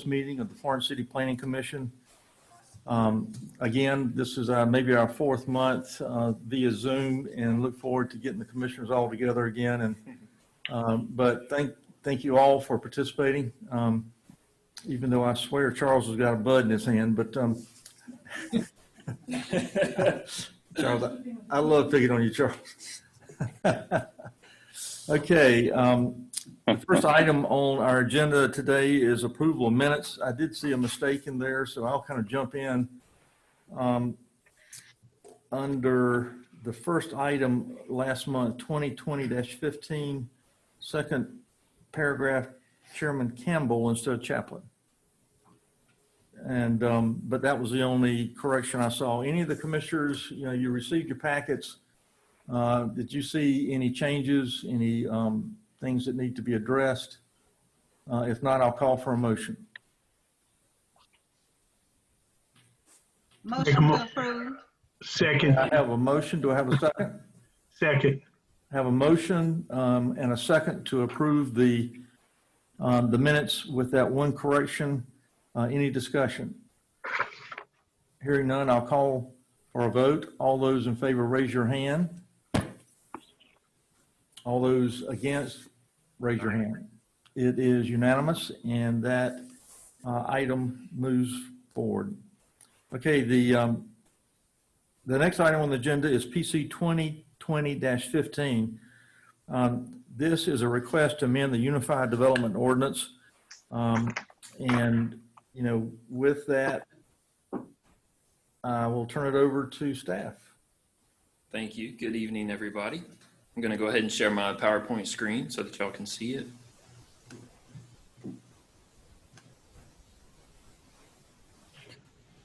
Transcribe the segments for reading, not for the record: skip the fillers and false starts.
August meeting of the Florence City Planning Commission. Again, this is maybe our fourth month via Zoom, and look forward to getting the commissioners all together again. And but thank you all for participating. Even though I swear Charles has got a bud in his hand, but Charles, I love picking on you, Charles. Okay. The first item on our agenda today is approval of minutes. I did see a mistake in there, so I'll kind of jump in. Under the first item last month, 2020-15, second paragraph, Chairman Campbell instead of Chaplain. And but that was the only correction I saw. Any of the commissioners, you received your packets. Did you see any changes, any things that need to be addressed? If not, I'll call for a motion. Motion to approve. Second. I have a motion. Do I have a second? Second. I have a motion and a second to approve the minutes with that one correction. Any discussion? Hearing none, I'll call for a vote. All those in favor, raise your hand. All those against, raise your hand. It is unanimous, and that item moves forward. Okay, the next item on the agenda is PC 2020-15. This is a request to amend the Unified Development Ordinance, and with that, I will turn it over to staff. Thank you. Good evening, everybody. I'm going to go ahead and share my PowerPoint screen so that y'all can see it.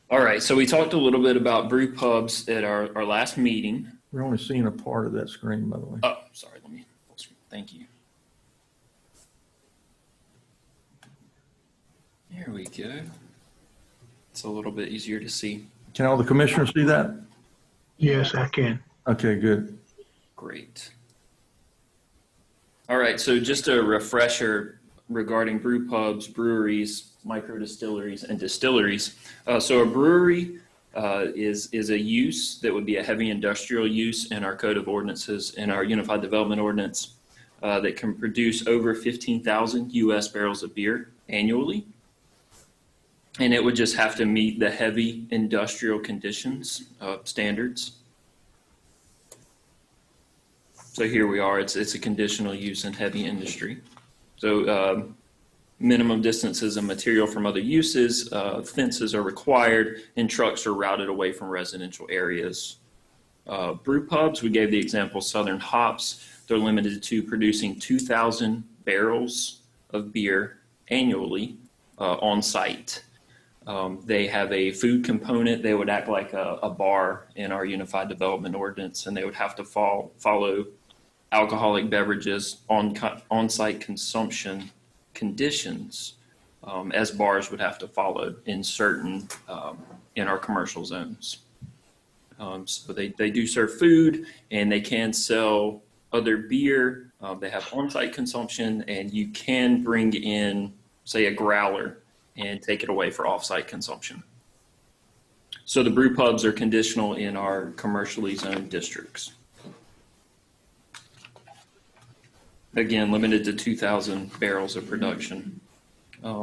All right, so we talked a little bit about brew pubs at our last meeting. We're only seeing a part of that screen, by the way. Oh, sorry. Thank you. There we go. It's a little bit easier to see. Can all the commissioners see that? Yes, I can. Okay, good. Great. All right, so just a refresher regarding brew pubs, breweries, micro distilleries, and distilleries. So a brewery is a use that would be a heavy industrial use in our Code of Ordinances, in our Unified Development Ordinance, that can produce over 15,000 U.S. barrels of beer annually. And it would just have to meet the heavy industrial conditions standards. So here we are, it's a conditional use in heavy industry. So minimum distances and material from other uses, fences are required, and trucks are routed away from residential areas. Brew pubs, we gave the example Southern Hops. They're limited to producing 2,000 barrels of beer annually on site. They have a food component. They would act like a bar in our Unified Development Ordinance, and they would have to follow alcoholic beverages on-site consumption conditions as bars would have to follow in certain in our commercial zones. So they do serve food, and they can sell other beer. They have on-site consumption, and you can bring in, say, a growler and take it away for off-site consumption. So the brew pubs are conditional in our commercially zoned districts. Again, limited to 2,000 barrels of production.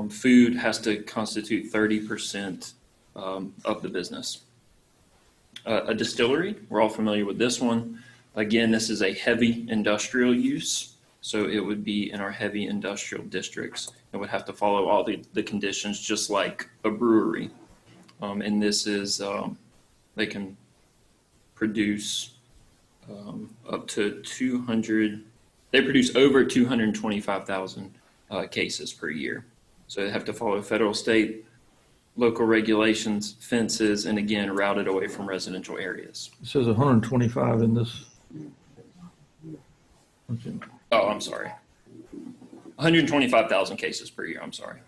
Food has to constitute 30% of the business. A distillery, we're all familiar with this one. Again, this is a heavy industrial use, so it would be in our heavy industrial districts. It would have to follow all the conditions just like a brewery. And this is, they can produce up to 200, they produce over 225,000 cases per year. So they have to follow federal, state, local regulations, fences, and again, routed away from residential areas. It says 125 in this. Okay. Oh, I'm sorry. 125,000 cases per year, I'm sorry.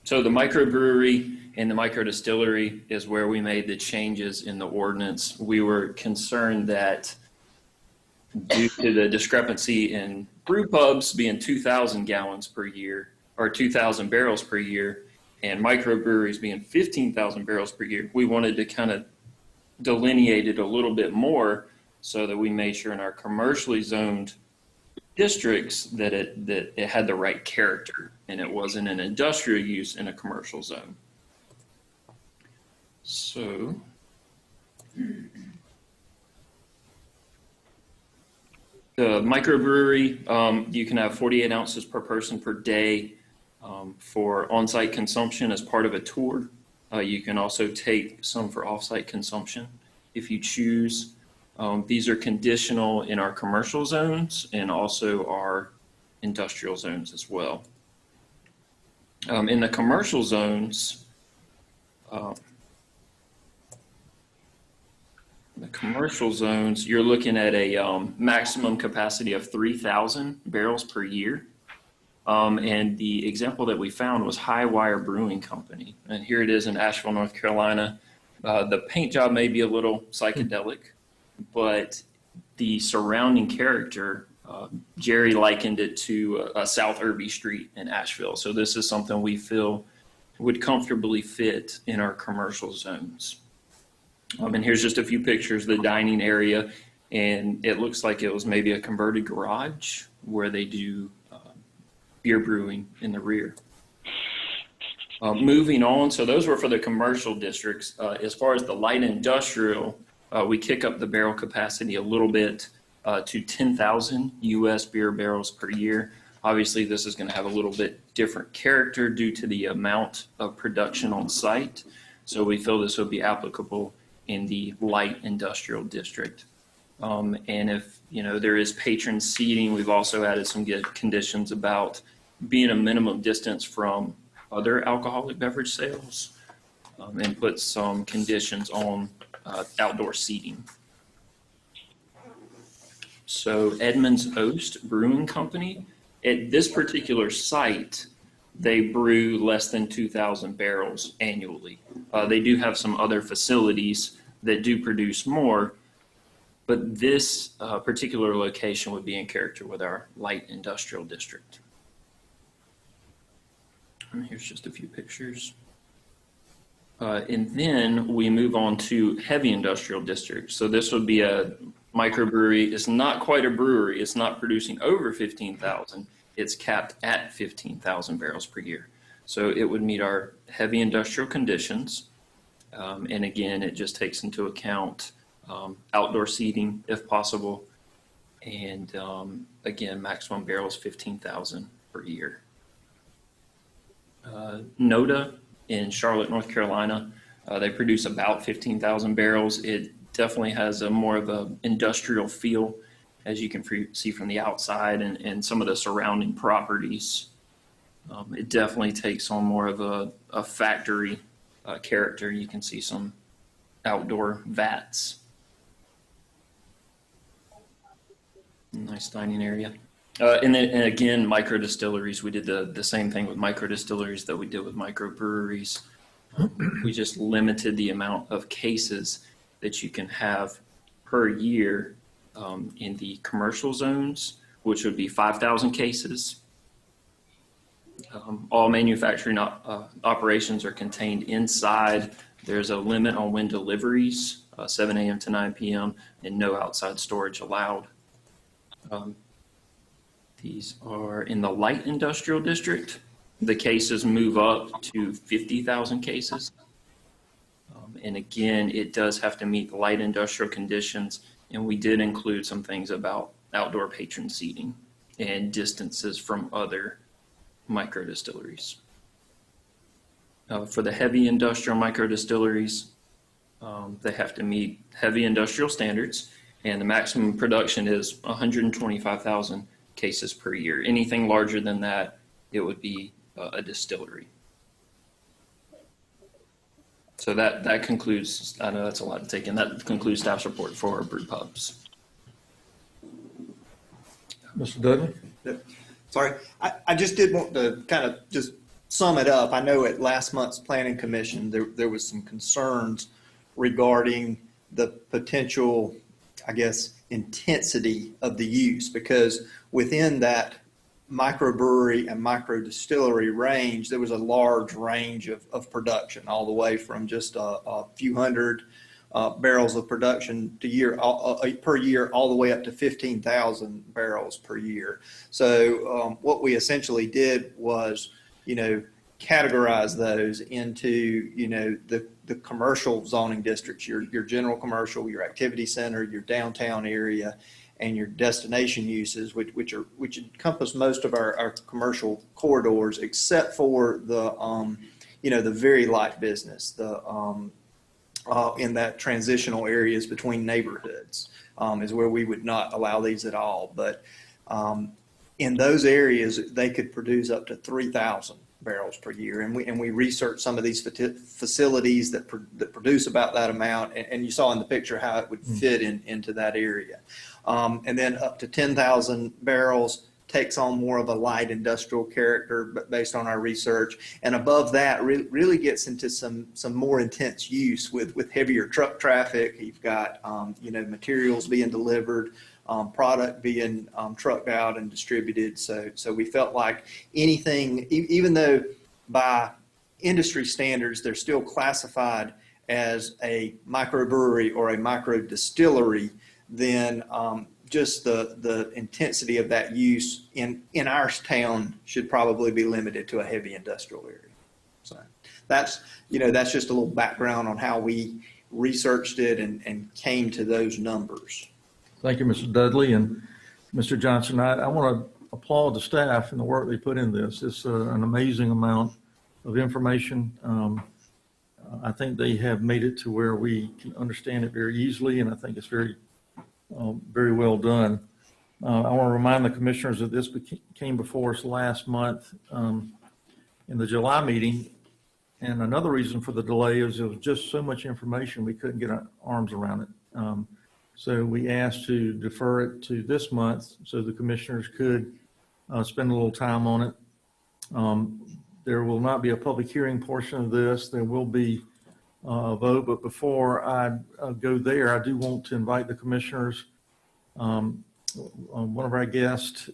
So the microbrewery and the micro distillery is where we made the changes in the ordinance. We were concerned that due to the discrepancy in Brew Pubs being 2,000 gallons per year, or 2,000 barrels per year, and microbreweries being 15,000 barrels per year, we wanted to kind of delineate it a little bit more so that we made sure in our commercially zoned districts that it had the right character and it wasn't an industrial use in a commercial zone. So the microbrewery, you can have 48 ounces per person per day for on-site consumption as part of a tour. You can also take some for off-site consumption if you choose. These are conditional in our commercial zones and also our industrial zones as well. In the commercial zones, you're looking at a maximum capacity of 3,000 barrels per year. And the example that we found was High Wire Brewing Company. And here it is in Asheville, North Carolina. The paint job may be a little psychedelic, but the surrounding character, Jerry likened it to South Irby Street in Asheville. So this is something we feel would comfortably fit in our commercial zones. And here's just a few pictures, the dining area, and it looks like it was maybe a converted garage where they do beer brewing in the rear. Moving on, so those were for the commercial districts. As far as the light industrial, we kick up the barrel capacity a little bit to 10,000 U.S. beer barrels per year. Obviously, this is going to have a little bit different character due to the amount of production on site. So we feel this would be applicable in the light industrial district. And if, there is patron seating, we've also added some good conditions about being a minimum distance from other alcoholic beverage sales, and put some conditions on outdoor seating. So Edmunds Oast Brewing Company, at this particular site, they brew less than 2,000 barrels annually. They do have some other facilities that do produce more, but this particular location would be in character with our light industrial district. And here's just a few pictures. And then we move on to heavy industrial districts. So this would be a microbrewery. It's not quite a brewery. It's not producing over 15,000. It's capped at 15,000 barrels per year. So it would meet our heavy industrial conditions. And again, it just takes into account outdoor seating if possible. And again, maximum barrels 15,000 per year. Noda in Charlotte, North Carolina, they produce about 15,000 barrels. It definitely has a more of an industrial feel, as you can see from the outside and some of the surrounding properties. It definitely takes on more of a factory character. You can see some outdoor vats. Nice dining area. And again, micro distilleries. We did the same thing with micro distilleries that we did with microbreweries. We just limited the amount of cases that you can have per year in the commercial zones, which would be 5,000 cases. All manufacturing operations are contained inside. There's a limit on when deliveries, 7 a.m. to 9 p.m., and no outside storage allowed. These are in the light industrial district. The cases move up to 50,000 cases. And again, it does have to meet light industrial conditions. And we did include some things about outdoor patron seating and distances from other micro distilleries. For the heavy industrial micro distilleries, they have to meet heavy industrial standards, and the maximum production is 125,000 cases per year. Anything larger than that, it would be a distillery. So that concludes, I know that's a lot to take in, that concludes staff's report for Brew Pubs. Mr. Dudley? Yep. Sorry, I just did want to kind of just sum it up. I know at last month's planning commission, there was some concerns regarding the potential I guess, intensity of the use, because within that microbrewery and micro distillery range, there was a large range of production, all the way from just a few hundred barrels of production per year, all the way up to 15,000 barrels per year. So what we essentially did was, categorize those into, the commercial zoning districts, your general commercial, your activity center, your downtown area, and your destination uses, which encompass most of our commercial corridors, except for the the very light business, in that transitional areas between neighborhoods, is where we would not allow these at all. But in those areas, they could produce up to 3,000 barrels per year, and we researched some of these facilities that produce about that amount, and you saw in the picture how it would fit into that area. And then up to 10,000 barrels takes on more of a light industrial character, but based on our research. And above that, really gets into some more intense use with heavier truck traffic. You've got materials being delivered, product being trucked out and distributed. So we felt like anything, even though by industry standards they're still classified as a microbrewery or a micro distillery, then just the intensity of that use in our town should probably be limited to a heavy industrial area. So that's just a little background on how we researched it and came to those numbers. Thank you, Mr. Dudley. And Mr. Johnson, I want to applaud the staff and the work they put in this. It's an amazing amount of information. I think they have made it to where we can understand it very easily, and I think it's very well done. I want to remind the commissioners that this came before us last month in the July meeting. And another reason for the delay is there was just so much information we couldn't get our arms around it. So we asked to defer it to this month so the commissioners could spend a little time on it. There will not be a public hearing portion of this. There will be a vote, but before I go there, I do want to invite the commissioners. One of our guests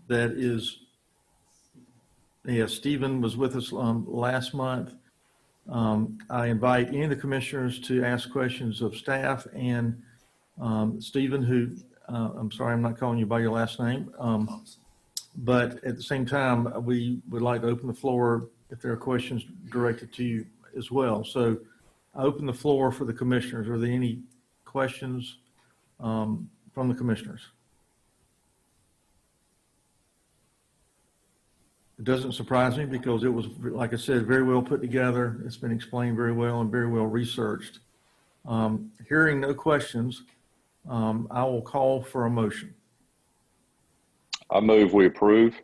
that is, Stephen was with us last month. I invite any of the commissioners to ask questions of staff, and Stephen, who, I'm sorry, I'm not calling you by your last name, but at the same time, we would like to open the floor if there are questions directed to you as well. So I open the floor for the commissioners. Are there any questions from the commissioners? It doesn't surprise me because it was, like I said, very well put together. It's been explained very well and very well researched. Hearing no questions, I will call for a motion. I move we approve.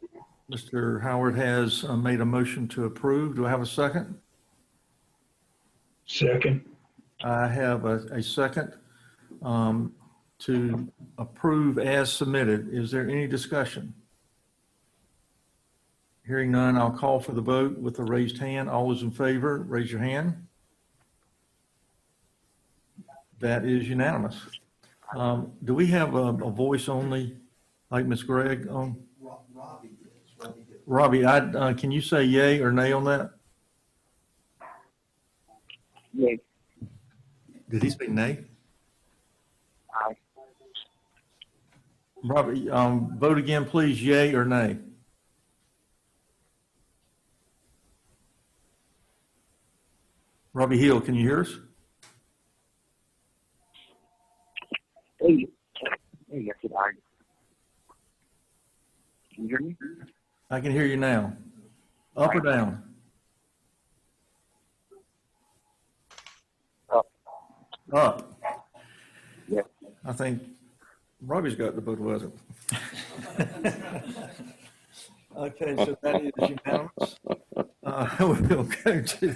Mr. Howard has made a motion to approve. Do I have a second? Second. I have a second to approve as submitted. Is there any discussion? Hearing none, I'll call for the vote with a raised hand. All those in favor, raise your hand. That is unanimous. Do we have a voice only, like Ms. Gregg on? Robbie, can you say yay or nay on that? Yay. Did he say nay? Aye. Robbie, vote again, please, yay or nay? Robbie Hill, can you hear us? Hey, yes, it are. Can you hear me? I can hear you now. Up or down? Up. Up. Yes. I think Robbie's got the vote, wasn't it? Okay, so that is unanimous. We'll go to.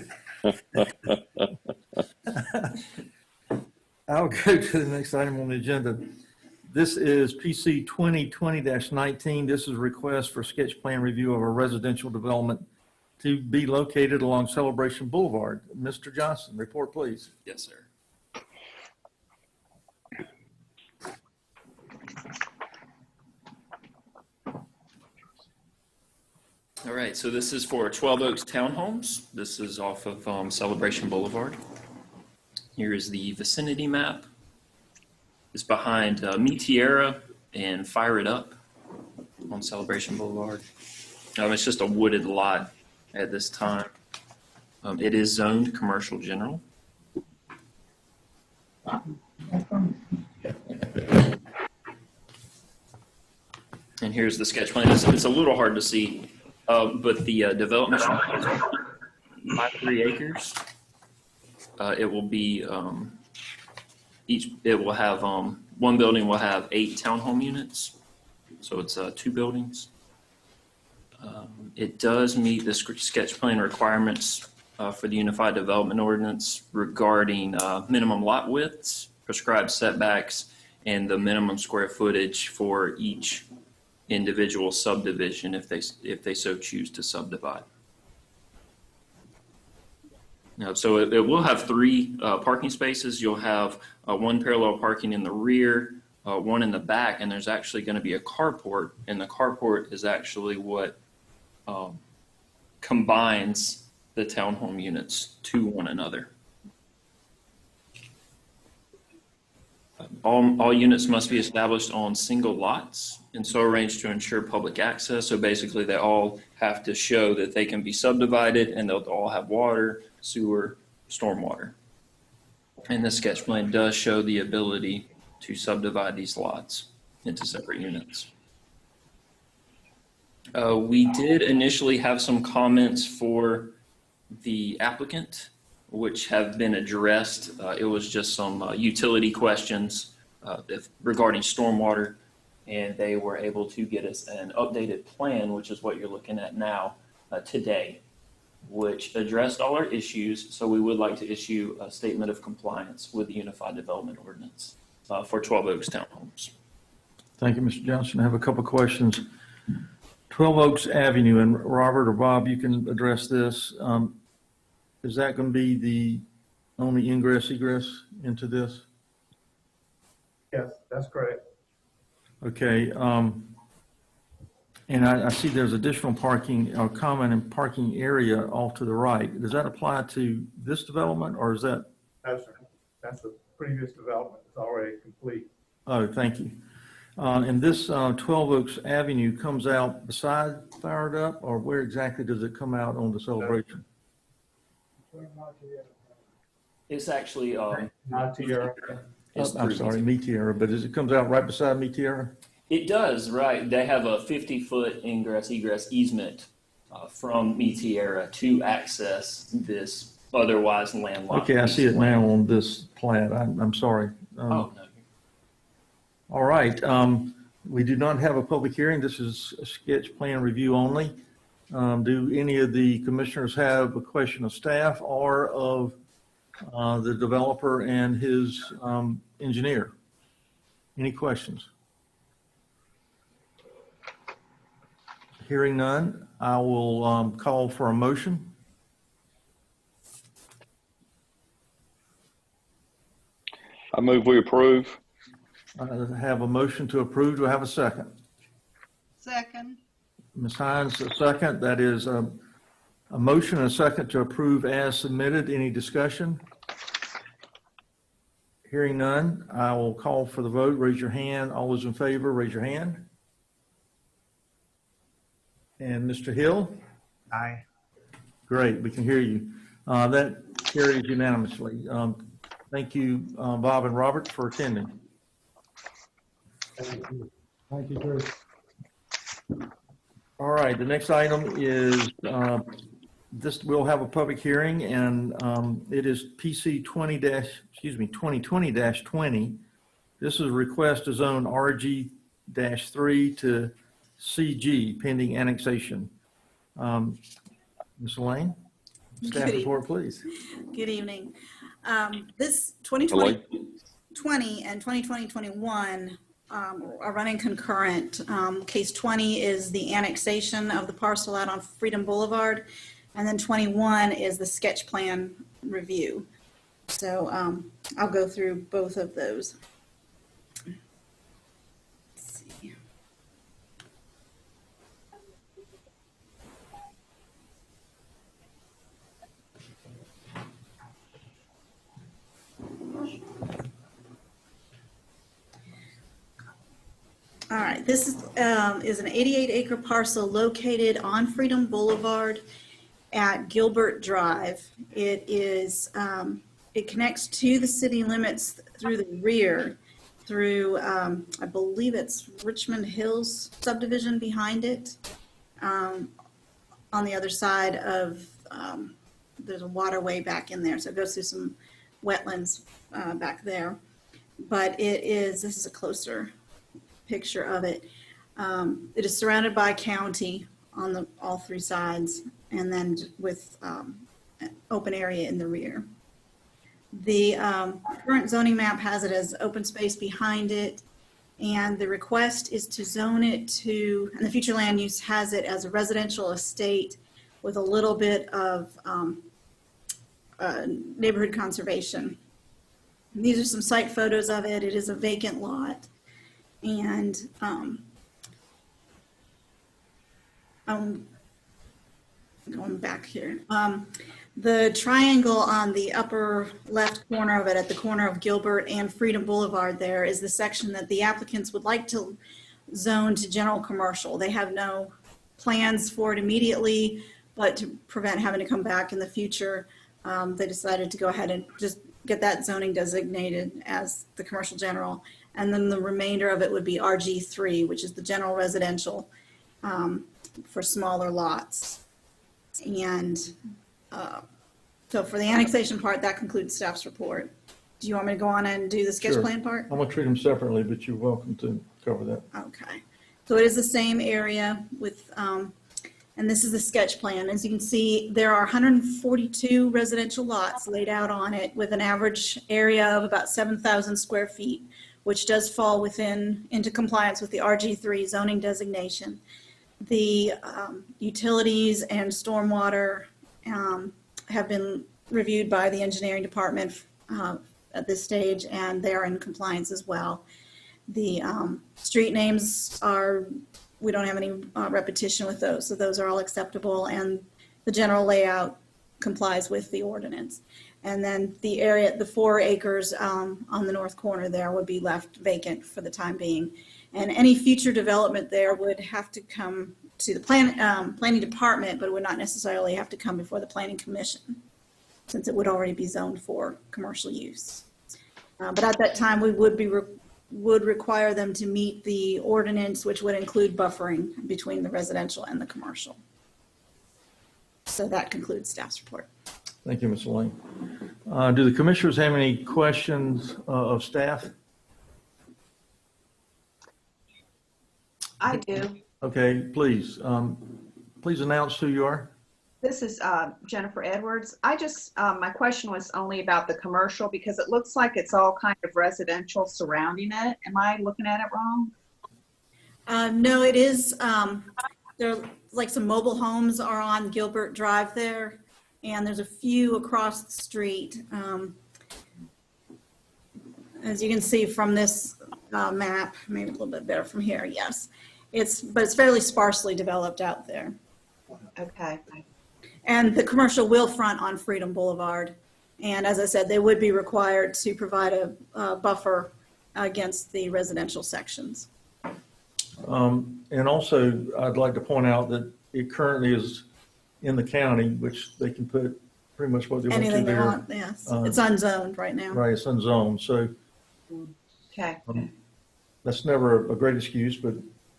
I'll go to the next item on the agenda. This is PC 2020-19. This is a request for sketch plan review of a residential development to be located along Celebration Boulevard. Mr. Johnson, report please. Yes, sir. All right, so this is for 12 Oaks Townhomes. This is off of Celebration Boulevard. Here is the vicinity map. It's behind Me Tierra and Fire It Up on Celebration Boulevard. It's just a wooded lot at this time. It is zoned commercial general. And here's the sketch plan. It's a little hard to see, but the development is 3 acres. It will be it will have one building will have 8 townhome units, so it's 2 buildings. It does meet the sketch plan requirements for the Unified Development Ordinance regarding minimum lot widths, prescribed setbacks, and the minimum square footage for each individual subdivision if they so choose to subdivide. Now, so it will have 3 parking spaces. You'll have 1 parallel parking in the rear, 1 in the back, and there's actually going to be a carport, and the carport is actually what combines the townhome units to one another. All units must be established on single lots and so arranged to ensure public access. So basically they all have to show that they can be subdivided, and they'll all have water, sewer, stormwater. And the sketch plan does show the ability to subdivide these lots into separate units. We did initially have some comments for the applicant, which have been addressed. It was just some utility questions regarding stormwater, and they were able to get us an updated plan, which is what you're looking at now today, which addressed all our issues. So we would like to issue a statement of compliance with the Unified Development Ordinance for 12 Oaks Townhomes. Thank you, Mr. Johnson. I have a couple of questions. 12 Oaks Avenue, and Robert or Bob, you can address this. Is that going to be the only ingress egress into this? Yes, that's correct. Okay. And I see there's additional parking or common and parking area off to the right. Does that apply to this development, or is that? That's a previous development. It's already complete. Oh, thank you. And this 12 Oaks Avenue comes out beside Fire It Up, or where exactly does it come out on the Celebration? It's actually Not to your, I'm sorry, Me Tierra, but it comes out right beside Me Tierra? It does, right. They have a 50-foot ingress-egress easement from Me Tierra to access this otherwise landlocked. Okay, I see it now on this plat. I'm sorry. Oh, no. All right. We do not have a public hearing. This is a sketch plan review only. Do any of the commissioners have a question of staff or of the developer and his engineer? Any questions? Hearing none, I will call for a motion. I move we approve. I have a motion to approve. Do I have a second? Second. Ms. Hines, a second. That is a motion and a second to approve as submitted. Any discussion? Hearing none, I will call for the vote. Raise your hand. All those in favor, raise your hand. And Mr. Hill? aye. Great, we can hear you. That carries unanimously. Thank you, Bob and Robert, for attending. Thank you, Chris. All right, the next item is this. We'll have a public hearing, and it is PC 2020-20. This is a request to zone RG-3 to CG pending annexation. Ms. Lane, staff Good report, please. Good evening. This Hello. 2020 and 2020-21 are running concurrent. Case 20 is the annexation of the parcel out on Freedom Boulevard, and then 21 is the sketch plan review. So I'll go through both of those. Let's see. All right, this is an 88-acre parcel located on Freedom Boulevard at Gilbert Drive. It is, it connects to the city limits through the rear, through, I believe it's Richmond Hills subdivision behind it. On the other side of, there's a waterway back in there, so it goes through some wetlands back there. But it is, this is a closer picture of it. It is surrounded by county on all three sides, and then with an open area in the rear. The current zoning map has it as open space behind it, and the request is to zone it to, and the future land use has it as a residential estate with a little bit of neighborhood conservation. And these are some site photos of it. It is a vacant lot. And I'm going back here. The triangle on the upper left corner of it, at the corner of Gilbert and Freedom Boulevard, there is the section that the applicants would like to zone to general commercial. They have no plans for it immediately, but to prevent having to come back in the future, they decided to go ahead and just get that zoning designated as the commercial general. And then the remainder of it would be RG3, which is the general residential for smaller lots. And so for the annexation part, that concludes staff's report. Do you want me to go on and do the sketch Sure. plan part? I'm going to treat them separately, but you're welcome to cover that. Okay. So it is the same area with, and this is the sketch plan. As you can see, there are 142 residential lots laid out on it with an average area of about 7,000 square feet, which does fall into compliance with the RG3 zoning designation. The utilities and stormwater have been reviewed by the engineering department at this stage, and they are in compliance as well. The street names are, we don't have any repetition with those, so those are all acceptable, and the general layout complies with the ordinance. And then the area, the 4 acres on the north corner there would be left vacant for the time being. And any future development there would have to come to the planning department, but it would not necessarily have to come before the planning commission, since it would already be zoned for commercial use. But at that time, we would require them to meet the ordinance, which would include buffering between the residential and the commercial. So that concludes staff's report. Thank you, Ms. Lane. Do the commissioners have any questions of staff? I do. Okay, please. Please announce who you are. This is Jennifer Edwards. I just, my question was only about the commercial because it looks like it's all kind of residential surrounding it. Am I looking at it wrong? No, it is. There, like some mobile homes are on Gilbert Drive there, and there's a few across the street. As you can see from this map, maybe a little bit better from here. Yes, but it's fairly sparsely developed out there. Okay. And the commercial will front on Freedom Boulevard. And as I said, they would be required to provide a buffer against the residential sections. And also, I'd like to point out that it currently is in the county, which they can put pretty much what they want to Anything they there. want, yes. It's unzoned right now. Right, it's unzoned. So Okay. that's never a great excuse, but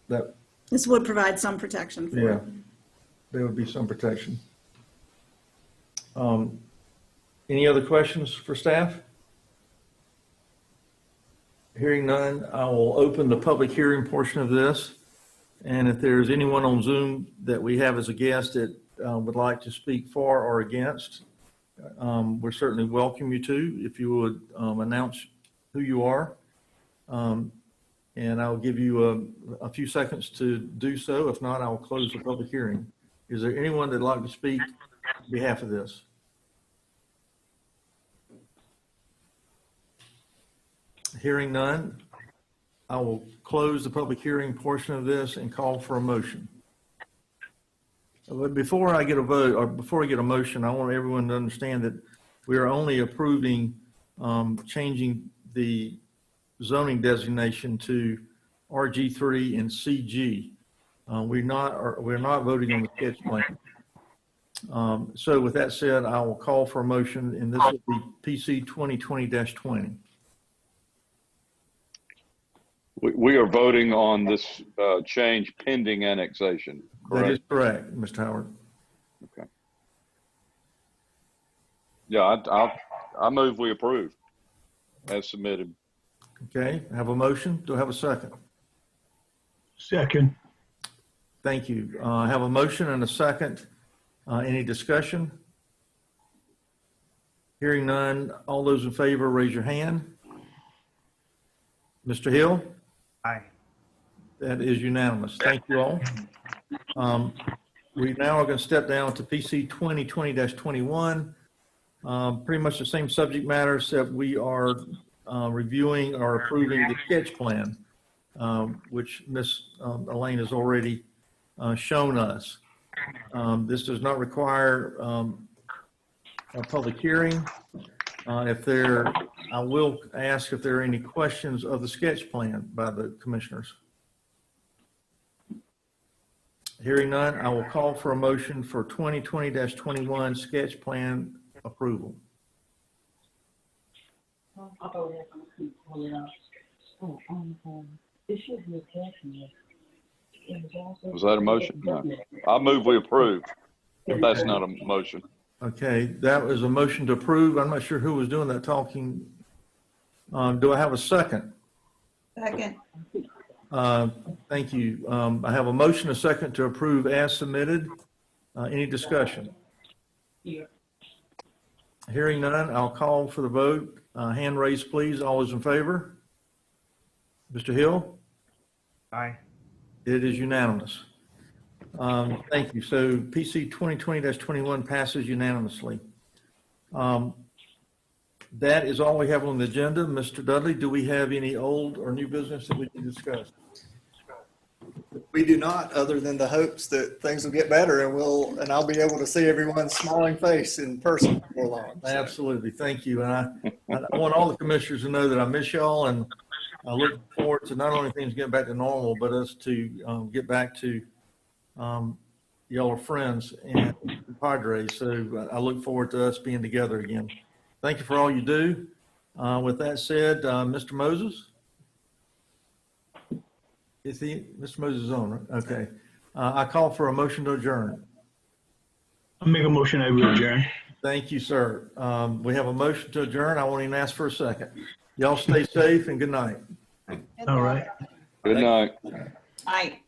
that, This would provide some protection for yeah, it. there would be some protection. Any other questions for staff? Hearing none, I will open the public hearing portion of this. And if there's anyone on Zoom that we have as a guest that would like to speak for or against, we're certainly welcome you to, if you would announce who you are. And I'll give you a few seconds to do so. If not, I'll close the public hearing. Is there anyone that'd like to speak on behalf of this? Hearing none, I will close the public hearing portion of this and call for a motion. But before I get a vote, or before I get a motion, I want everyone to understand that we are only approving changing the zoning designation to RG3, and CG. We're not voting on the sketch plan. So with that said, I will call for a motion, and this will be PC 2020-20. We are voting on this change pending annexation, That is correct? correct, Mr. Howard. Okay. Yeah, I move we approve as submitted. Okay, I have a motion. Do I have a second? Second. Thank you. I have a motion and a second. Any discussion? Hearing none. All those in favor, raise your hand. Mr. Hill? Aye. That is unanimous. Thank you all. We now are going to step down to PC 2020-21. Pretty much the same subject matter, except we are reviewing or approving the sketch plan, which Ms. Elaine has already shown us. This does not require a public hearing. I will ask if there are any questions of the sketch plan by the commissioners. Hearing none, I will call for a motion for 2020-21 sketch plan approval. Was that a motion? No. I move we approve. If that's not a motion. Okay, that was a motion to approve. I'm not sure who was doing that talking. Do I have a second? Second. Thank you. I have a motion, a second to approve as submitted. Any discussion? Hearing none, I'll call for the vote. Hand raised, please. All those in favor? Mr. Hill? Aye. It is unanimous. Thank you. So PC 2020-21 passes unanimously. That is all we have on the agenda. Mr. Dudley, do we have any old or new business that we can discuss? We do not, other than the hopes that things will get better and I'll be able to see everyone's smiling face in person before long. So. Absolutely. Thank you. And I want all the commissioners to know that I miss y'all, and I look forward to not only things getting back to normal, but us to get back to y'all are friends and Padres. So I look forward to us being together again. Thank you for all you do. With that said, Mr. Moses? Is Mr. Moses is on, right? Okay. I call for a motion to adjourn. I make a motion that we adjourn. Thank you, sir. We have a motion to adjourn. I won't even ask for a second. Y'all stay safe and good night. All right. Good night. Aye.